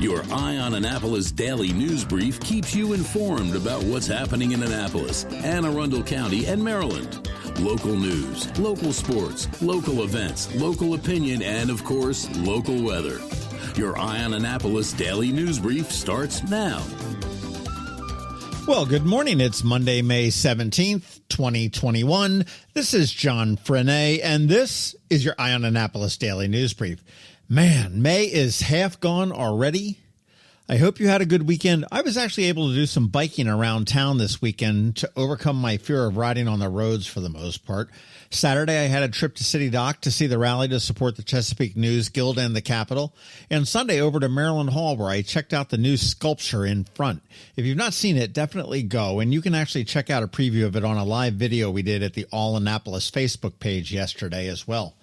Your Eye on Annapolis daily news brief keeps you informed about what's happening in Annapolis and Arundel County and Maryland. Local news, local sports, local events, local opinion, and, of course, local weather. Your Eye on Annapolis daily news brief starts now. Well, good morning. It's Monday, May 17th, 2021. This is John Frenaye, and this is your Eye on Annapolis daily news brief. Man, May is half gone already. I hope you had a good weekend. I was actually able to do some biking around town this weekend to overcome my fear of riding on the roads for the most part. Saturday, I had a trip to City Dock to see the rally to support the Chesapeake News Guild and the Capitol. And Sunday over to Maryland Hall, where I checked out the new sculpture in front. If you've not seen it, definitely go. And you can actually check out a preview of it on a live video we did at the All Annapolis Facebook page yesterday as well.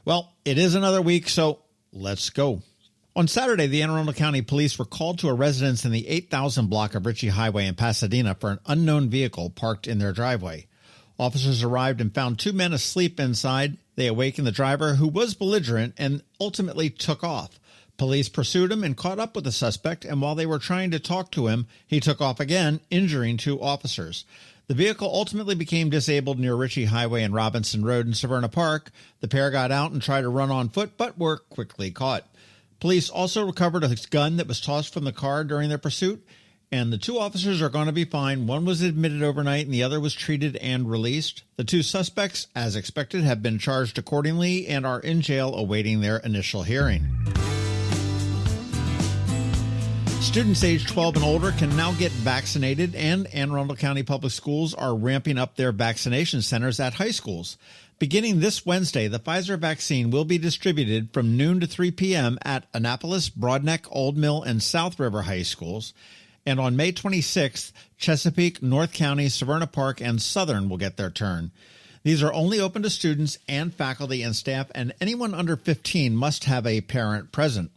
Well, it is another week, so let's go. On Saturday, the Anne Arundel County Police were called to a residence in the 8000 block of Ritchie Highway in Pasadena for an unknown vehicle parked in their driveway. Officers arrived and found two men asleep inside. They awakened the driver, who was belligerent, and ultimately took off. Police pursued him and caught up with the suspect, and while they were trying to talk to him, he took off again, injuring two officers. The vehicle ultimately became disabled near Ritchie Highway and Robinson Road in Severna Park. The pair got out and tried to run on foot, but were quickly caught. Police also recovered a gun that was tossed from the car during their pursuit, and the two officers are going to be fine. One was admitted overnight and the other was treated and released. The two suspects, as expected, have been charged accordingly and are in jail awaiting their initial hearing. Students age 12 and older can now get vaccinated, and Anne Arundel County Public Schools are ramping up their vaccination centers at high schools. Beginning this Wednesday, the Pfizer vaccine will be distributed from noon to 3 p.m. at Annapolis, Broadneck, Old Mill, and South River high schools. And on May 26th, Chesapeake, North County, Severna Park, and Southern will get their turn. These are only open to students and faculty and staff, and anyone under 15 must have a parent present.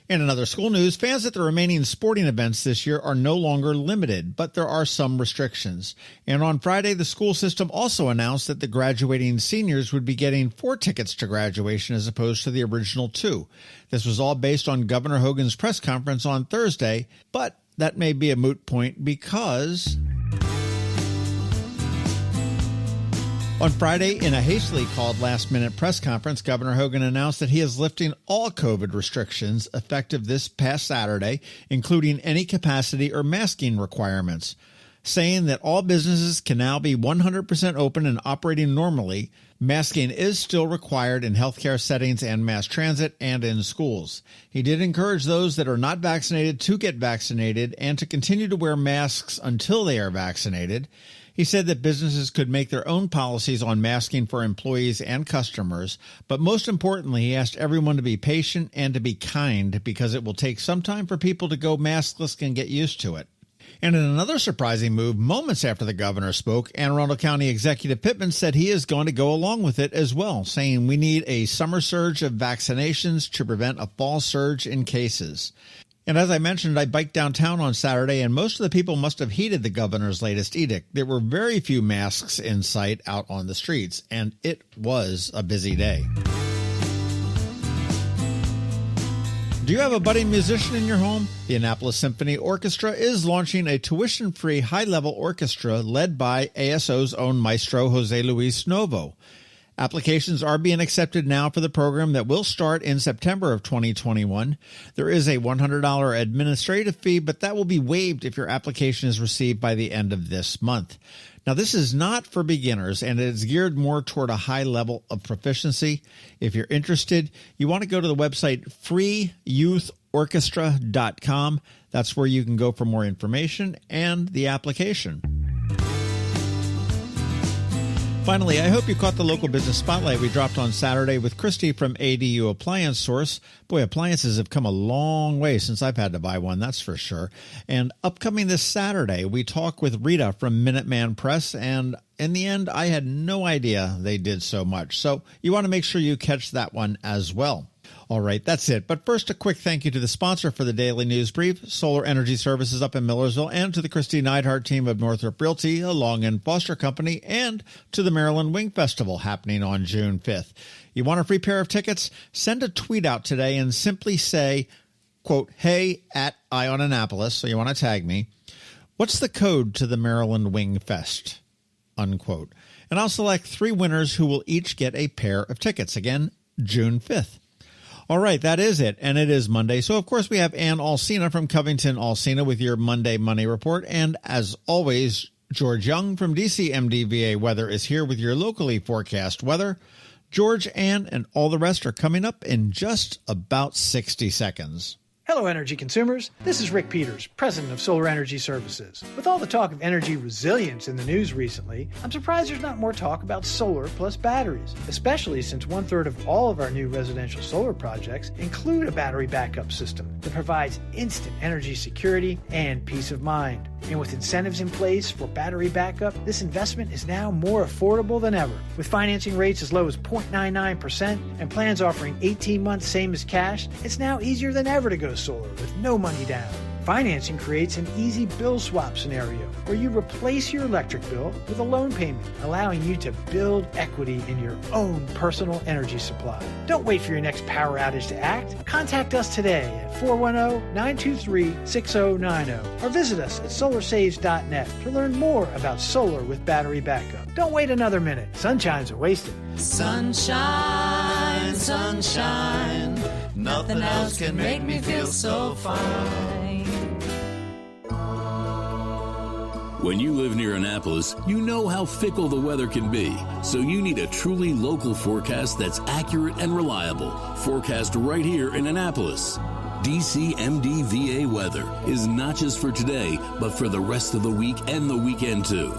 And in other school news, fans at the remaining sporting events this year are no longer limited, but there are some restrictions. And on Friday, the school system also announced that the graduating seniors would be getting 4 tickets to graduation as opposed to the original 2. This was all based on Governor Hogan's press conference on Thursday, but that may be a moot point because on Friday, in a hastily called last-minute press conference, Governor Hogan announced that he is lifting all COVID restrictions effective this past Saturday, including any capacity or masking requirements, saying that all businesses can now be 100% open and operating normally. Masking is still required in healthcare settings and mass transit and in schools. He did encourage those that are not vaccinated to get vaccinated and to continue to wear masks until they are vaccinated. He said that businesses could make their own policies on masking for employees and customers, but most importantly, he asked everyone to be patient and to be kind because it will take some time for people to go maskless and get used to it. And in another surprising move, moments after the governor spoke, Anne Arundel County Executive Pittman said he is going to go along with it as well, saying we need a summer surge of vaccinations to prevent a fall surge in cases. And as I mentioned, I biked downtown on Saturday, and most of the people must have heeded the governor's latest edict. There were very few masks in sight out on the streets, and it was a busy day. Do you have a budding musician in your home? The Annapolis Symphony Orchestra is launching a tuition-free high-level orchestra led by ASO's own Maestro Jose Luis Novo. Applications are being accepted now for the program that will start in September of 2021. There is a $100 administrative fee, but that will be waived if your application is received by the end of this month. Now, this is not for beginners, and it is geared more toward a high level of proficiency. If you're interested, you want to go to the website freeyouthorchestra.com. That's where you can go for more information and the application. Finally, I hope you caught the local business spotlight we dropped on Saturday with Kristi from ADU Appliance Source. Boy, appliances have come a long way since I've had to buy one, that's for sure. And upcoming this Saturday, we talk with Rita from Minuteman Press, and in the end, I had no idea they did so much. So you want to make sure you catch that one as well. All right, that's it. But first, a quick thank you to the sponsor for the Daily News Brief, Solar Energy Services up in Millersville, and to the Kristi Neidhardt Team of Northrop Realty, a Long and Foster Company, and to the Maryland Wing Festival happening on June 5th. You want a free pair of tickets? Send a tweet out today and simply say, quote, hey, at Eye on Annapolis, so you want to tag me. What's the code to the Maryland Wing Fest? Unquote. And I'll select 3 winners who will each get a pair of tickets. Again, June 5th. All right, that is it. And it is Monday. So, of course, we have Alsina from CovingtonAlsina with your Monday Money Report. And as always, George Young from DCMDVA Weather is here with your locally forecast weather. George, Ann, and all the rest are coming up in just about 60 seconds. Hello, energy consumers. This is Rick Peters, president of Solar Energy Services. With all the talk of energy resilience in the news recently, I'm surprised there's not more talk about solar plus batteries, especially since 1/3 of all of our new residential solar projects include a battery backup system that provides instant energy security and peace of mind. And with incentives in place for battery backup, this investment is now more affordable than ever. With financing rates as low as 0.99% and plans offering 18 months same as cash, it's now easier than ever to go solar with no money down. Financing creates an easy bill swap scenario where you replace your electric bill with a loan payment, allowing you to build equity in your own personal energy supply. Don't wait for your next power outage to act. Contact us today at 410-923-6090 or visit us at solarsaves.net to learn more about solar with battery backup. Don't wait another minute. Sunshine's a wasted. Sunshine, sunshine, nothing else can make me feel so fine. When you live near Annapolis, you know how fickle the weather can be. So you need a truly local forecast that's accurate and reliable. Forecast right here in Annapolis. DCMDVA Weather is not just for today, but for the rest of the week and the weekend too.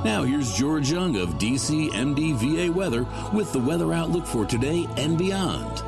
Now here's George Young of DCMDVA Weather with the weather outlook for today and beyond.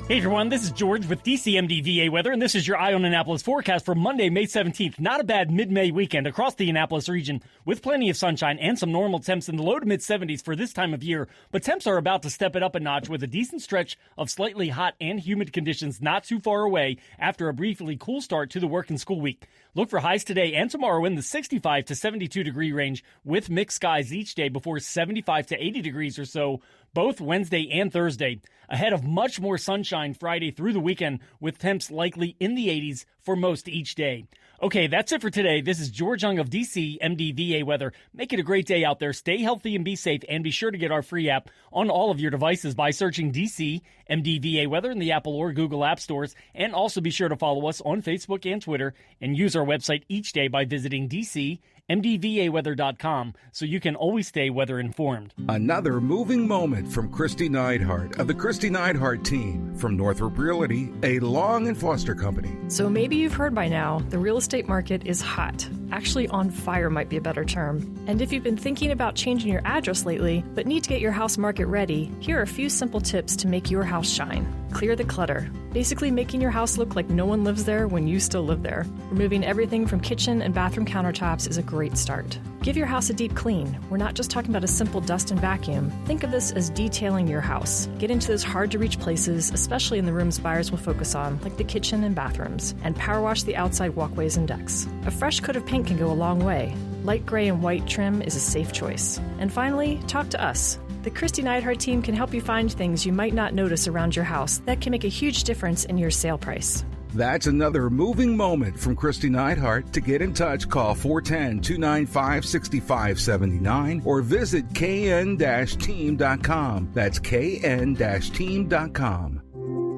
Hey everyone, this is George with DCMDVA Weather, and this is your Eye on Annapolis forecast for Monday, May 17th. Not a bad mid-May weekend across the Annapolis region with plenty of sunshine and some normal temps in the low to mid-70s for this time of year. But temps are about to step it up a notch with a decent stretch of slightly hot and humid conditions not too far away after a briefly cool start to the work and school week. Look for highs today and tomorrow in the 65 to 72 degree range with mixed skies each day before 75 to 80 degrees or so both Wednesday and Thursday. Ahead of much more sunshine Friday through the weekend with temps likely in the 80s for most each day. Okay, that's it for today. This is George Young of DCMDVA Weather. Make it a great day out there. Stay healthy and be safe, and be sure to get our free app on all of your devices by searching DCMDVA Weather in the Apple or Google App Stores. And also be sure to follow us on Facebook and Twitter, and use our website each day by visiting DCMDVAweather.com so you can always stay weather informed. Another moving moment from Kristi Neidhardt of the Kristi Neidhardt Team from Northrop Realty, a Long and Foster company. So maybe you've heard by now, the real estate market is hot. Actually, on fire might be a better term. And if you've been thinking about changing your address lately, but need to get your house market ready, here are a few simple tips to make your house shine. Clear the clutter. Basically making your house look like no one lives there when you still live there. Removing everything from kitchen and bathroom countertops is a great start. Give your house a deep clean. We're not just talking about a simple dust and vacuum. Think of this as detailing your house. Get into those hard-to-reach places, especially in the rooms buyers will focus on, like the kitchen and bathrooms, and power wash the outside walkways and decks. A fresh coat of paint can go a long way. Light gray and white trim is a safe choice. And finally, talk to us. The Kristi Neidhardt Team can help you find things you might not notice around your house that can make a huge difference in your sale price. That's another moving moment from Kristi Neidhardt. To get in touch, call 410-295-6579 or visit kn-team.com. That's kn-team.com.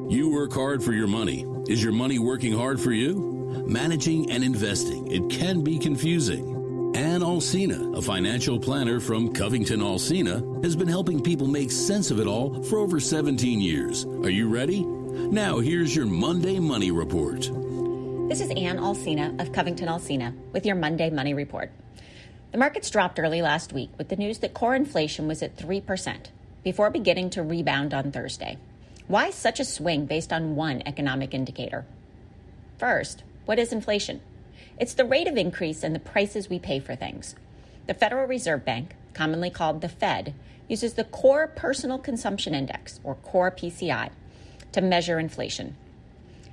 You work hard for your money. Is your money working hard for you? Managing and investing, it can be confusing. Ann Alsina, a financial planner from CovingtonAlsina, has been helping people make sense of it all for over 17 years. Are you ready? Now here's your Monday Money Report. This is Ann Alsina of CovingtonAlsina with your Monday Money Report. The markets dropped early last week with the news that core inflation was at 3% before beginning to rebound on Thursday. Why such a swing based on one economic indicator? First, what is inflation? It's the rate of increase in the prices we pay for things. The Federal Reserve Bank, commonly called the Fed, uses the Core Personal Consumption Index, or Core PCI, to measure inflation.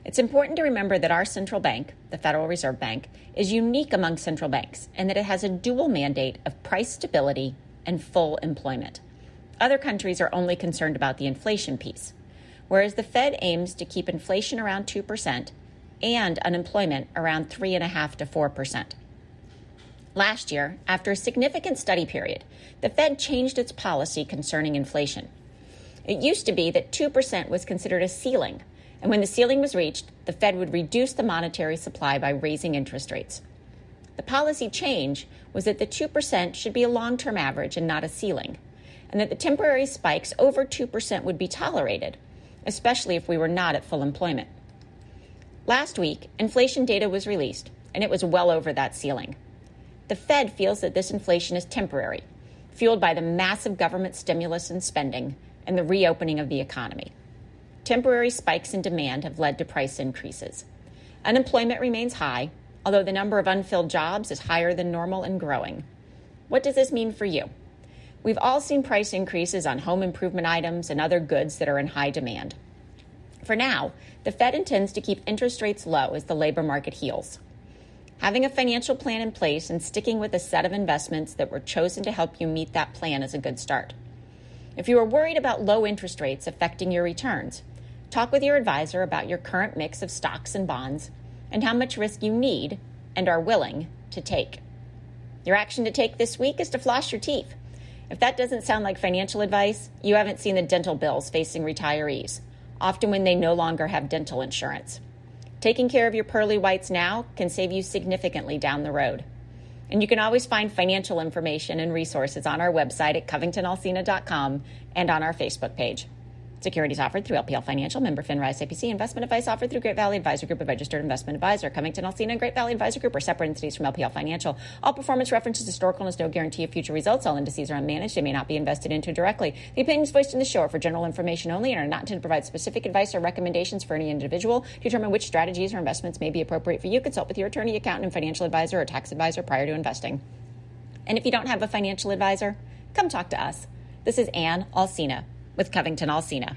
It's important to remember that our central bank, the Federal Reserve Bank, is unique among central banks and that it has a dual mandate of price stability and full employment. Other countries are only concerned about the inflation piece. whereas the Fed aims to keep inflation around 2% and unemployment around 3.5% to 4%. Last year, after a significant study period, the Fed changed its policy concerning inflation. It used to be that 2% was considered a ceiling, and when the ceiling was reached, the Fed would reduce the monetary supply by raising interest rates. The policy change was that the 2% should be a long-term average and not a ceiling, and that the temporary spikes over 2% would be tolerated, especially if we were not at full employment. Last week, inflation data was released, and it was well over that ceiling. The Fed feels that this inflation is temporary, fueled by the massive government stimulus and spending and the reopening of the economy. Temporary spikes in demand have led to price increases. Unemployment remains high, although the number of unfilled jobs is higher than normal and growing. What does this mean for you? We've all seen price increases on home improvement items and other goods that are in high demand. For now, the Fed intends to keep interest rates low as the labor market heals. Having a financial plan in place and sticking with a set of investments that were chosen to help you meet that plan is a good start. If you are worried about low interest rates affecting your returns, talk with your advisor about your current mix of stocks and bonds and how much risk you need and are willing to take. Your action to take this week is to floss your teeth. If that doesn't sound like financial advice, you haven't seen the dental bills facing retirees, often when they no longer have dental insurance. Taking care of your pearly whites now can save you significantly down the road. And you can always find financial information and resources on our website at CovingtonAlsina.com and on our Facebook page. Securities offered through LPL Financial, member FINRA SIPC. Investment advice offered through Great Valley Advisor Group, a registered investment advisor. CovingtonAlsina and Great Valley Advisor Group are separate entities from LPL Financial. All performance references historical and is no guarantee of future results. All indices are unmanaged. They may not be invested into directly. The opinions voiced in the show are for general information only and are not intended to provide specific advice or recommendations for any individual. To determine which strategies or investments may be appropriate for you, consult with your attorney, accountant, and financial advisor or tax advisor prior to investing. And if you don't have a financial advisor, come talk to us. This is Ann Alsina with CovingtonAlsina.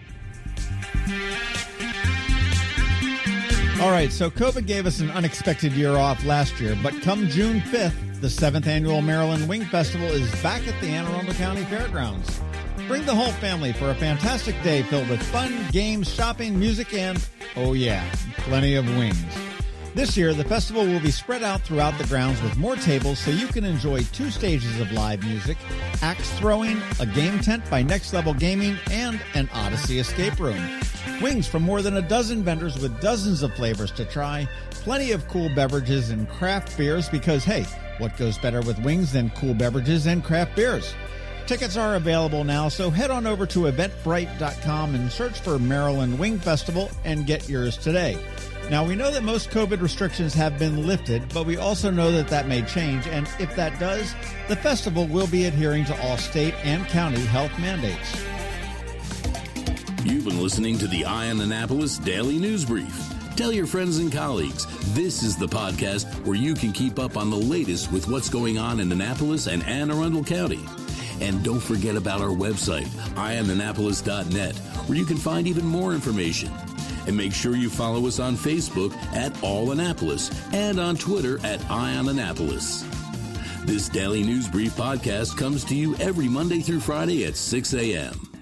All right, so COVID gave us an unexpected year off last year, but come June 5th, the 7th Annual Maryland Wing Festival is back at the Arundel County Fairgrounds. Bring the whole family for a fantastic day filled with fun, games, shopping, music, and, oh yeah, plenty of wings. This year, the festival will be spread out throughout the grounds with more tables so you can enjoy 2 stages of live music, axe throwing, a game tent by Next Level Gaming, and an Odyssey escape room. Wings from more than a dozen vendors with dozens of flavors to try, plenty of cool beverages and craft beers because, hey, what goes better with wings than cool beverages and craft beers? Tickets are available now, so head on over to eventbrite.com and search for Maryland Wing Festival and get yours today. Now, we know that most COVID restrictions have been lifted, but we also know that that may change, and if that does, the festival will be adhering to all state and county health mandates. You've been listening to the Eye on Annapolis Daily News Brief. Tell your friends and colleagues, this is the podcast where you can keep up on the latest with what's going on in Annapolis and Anne Arundel County. And don't forget about our website, eyeonannapolis.net, where you can find even more information. And make sure you follow us on Facebook at All Annapolis and on Twitter at Eye on Annapolis. This Daily News Brief podcast comes to you every Monday through Friday at 6 a.m.